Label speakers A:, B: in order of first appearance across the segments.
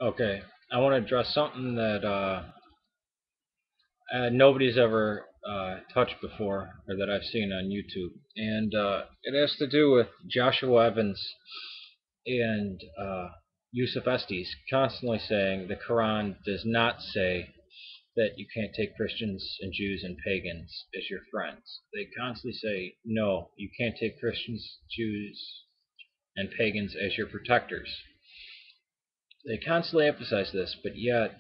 A: Okay, I want to address something that nobody's ever touched before, or that I've seen on YouTube, and it has to do with Joshua Evans and Yusuf Estes constantly saying the Quran does not say that you can't take Christians and Jews and pagans as your friends. They constantly say, no, you can't take Christians, Jews, and pagans as your protectors. They constantly emphasize this, but yet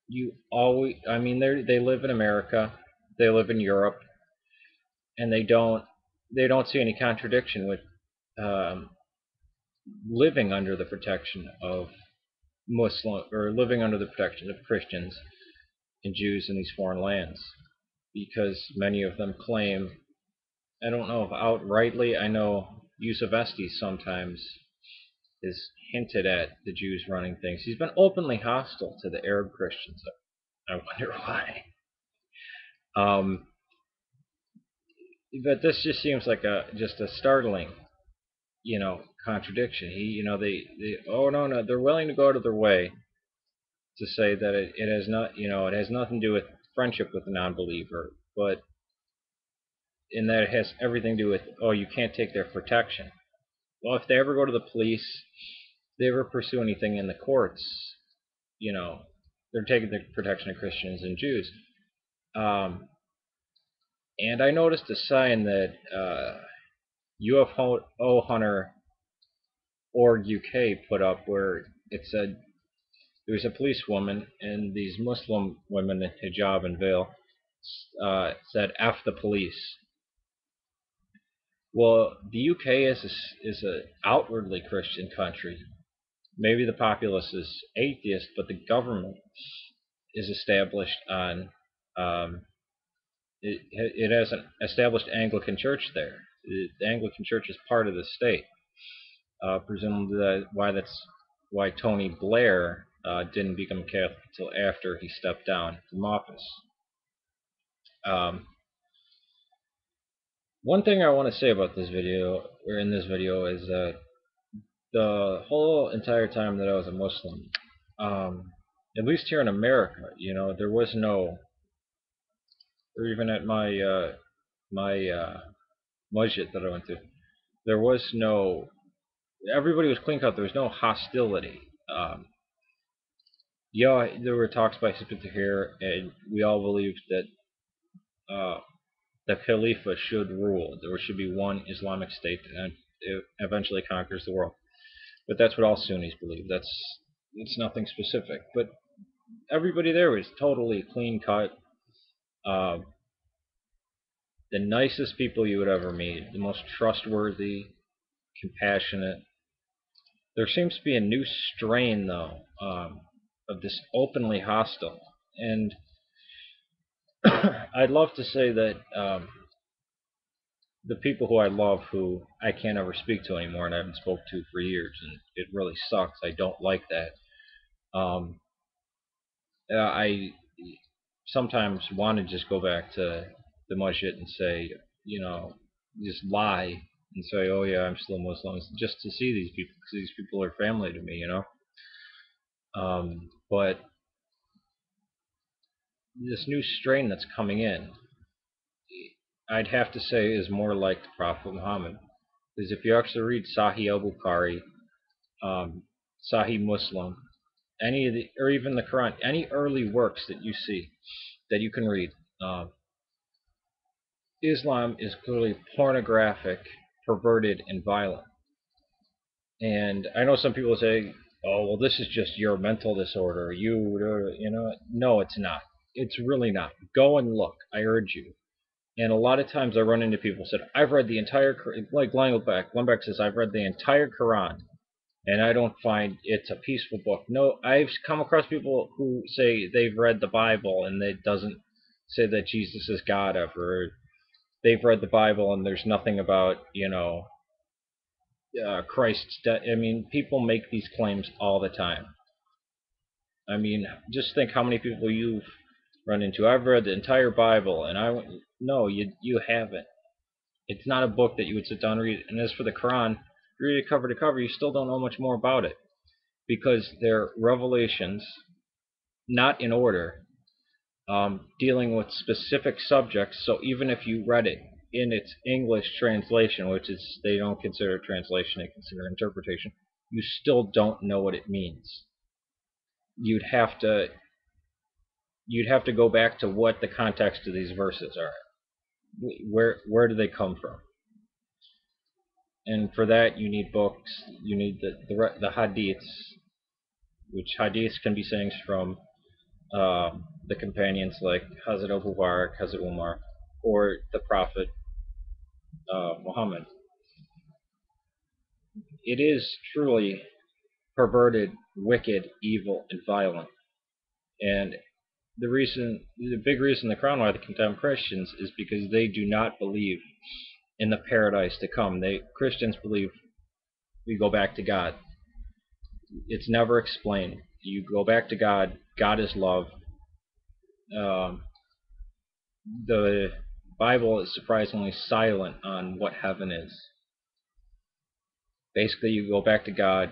A: you always, I mean, they live in America, they live in Europe, and they don't see any contradiction with um, living under the protection of Muslim, or living under the protection of Christians and Jews in these foreign lands, because many of them claim, I don't know if outrightly, I know Yusuf Estes sometimes is hinted at the Jews running things. He's been openly hostile to the Arab Christians. I wonder why. Um, but this just seems like a startling, contradiction. They oh no, they're willing to go out of their way to say that it has not, it has nothing to do with friendship with a non-believer, but in that it has everything to do with, oh, you can't take their protection. Well, if they ever go to the police, they ever pursue anything in the courts, you know, they're taking the protection of Christians and Jews. Um, and I noticed a sign that UFO Hunter Org UK put up where it said there was a policewoman and these Muslim women in hijab and veil said "F the police." Well, the UK is a outwardly Christian country. Maybe the populace is atheist, but the government is established on. Um, it has an established Anglican church there. The Anglican church is part of the state. Presumably that's why Tony Blair didn't become Catholic until after he stepped down from office. Um, One thing I want to say about this video, or in this video, is that the whole entire time that I was a Muslim, at least here in America, there was no, or even at my masjid that I went to, there was no. Everybody was clean cut. There was no hostility. Yeah, there were talks by people here, and we all believed that uh, the Khalifa should rule. There should be one Islamic state that eventually conquers the world. But that's what all Sunnis believe. It's nothing specific. But everybody there was totally clean cut. Uh, the nicest people you would ever meet, the most trustworthy, compassionate. There seems to be a new strain, though, of this openly hostile. And I'd love to say that the people who I love, who I can't ever speak to anymore, and I haven't spoke to for years, and it really sucks. I don't like that. Um, I sometimes want to just go back to the masjid and say, you know, just lie and say, oh yeah, I'm still Muslim, just to see these people, because these people are family to me. But this new strain that's coming in, I'd have to say is more like the Prophet Muhammad. Because if you actually read Sahih al-Bukhari, Sahih Muslim, any of the, or even the Quran, any early works that you see, that you can read, uh, Islam is clearly pornographic, perverted, and violent. And I know some people say, "Oh, well, this is just your mental disorder. No, it's not. It's really not. Go and look. I urge you." And a lot of times I run into people who said, "I've read the entire," like Lundbeck says, "I've read the entire Quran, and I don't find it's a peaceful book." No, I've come across people who say they've read the Bible and it doesn't say that Jesus is God ever. They've read the Bible and there's nothing about, Christ's death. I mean, people make these claims all the time. I mean, just think how many people you've run into. I've read the entire Bible, and no, you haven't. It's not a book that you would sit down and read. And as for the Quran, you read it cover to cover, you still don't know much more about it. because they're revelations, not in order, dealing with specific subjects. So even if you read it in its English translation, which is they don't consider translation, they consider interpretation, you still don't know what it means. You'd have to go back to what the context of these verses are. Where do they come from? And for that, you need books. You need the hadiths, which hadiths can be sayings from the companions like Hazrat Abu Bakr, Hazrat Umar, or the Prophet Muhammad. It is truly perverted, wicked, evil, and violent. And the big reason the Crown why they condemn Christians is because they do not believe in the paradise to come. Christians believe we go back to God. It's never explained. You go back to God. God is love. Um, the Bible is surprisingly silent on what heaven is. Basically, you go back to God,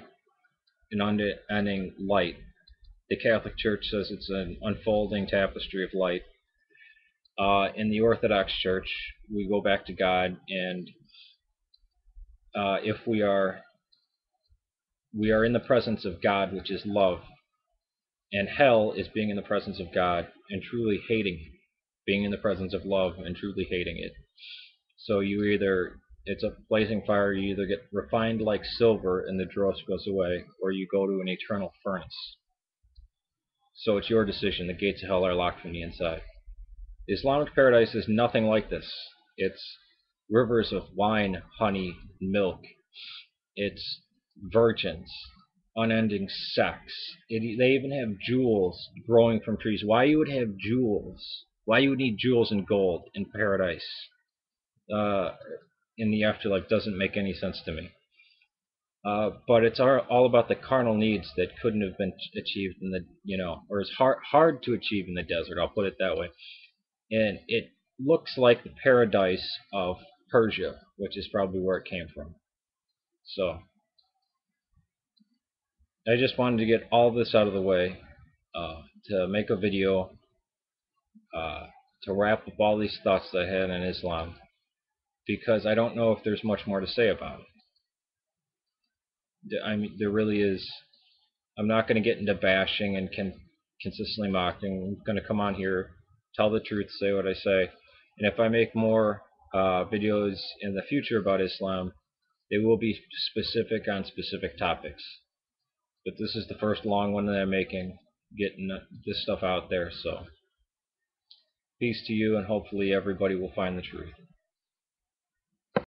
A: an unending light. The Catholic Church says it's an unfolding tapestry of light. In the Orthodox Church, we go back to God, and if we are in the presence of God, which is love, and hell is being in the presence of God and truly hating it, being in the presence of love and truly hating it. So it's a blazing fire. You either get refined like silver and the dross goes away, or you go to an eternal furnace. So it's your decision. The gates of hell are locked from the inside. The Islamic paradise is nothing like this. It's rivers of wine, honey, milk. It's virgins, unending sex. They even have jewels growing from trees. Why you would have jewels? Why you would need jewels and gold in paradise uh, in the afterlife doesn't make any sense to me. But it's all about the carnal needs that couldn't have been achieved in or is hard to achieve in the desert. I'll put it that way. And it looks like the paradise of Persia, which is probably where it came from. So I just wanted to get all this out of the way to make a video uh, to wrap up all these thoughts that I had in Islam, because I don't know if there's much more to say about it. I mean, there really is. I'm not going to get into bashing and consistently mocking. I'm going to come on here, tell the truth, say what I say, and if I make more videos in the future about Islam, they will be specific on specific topics. But this is the first long one that I'm making, getting this stuff out there. So peace to you, and hopefully everybody will find the truth.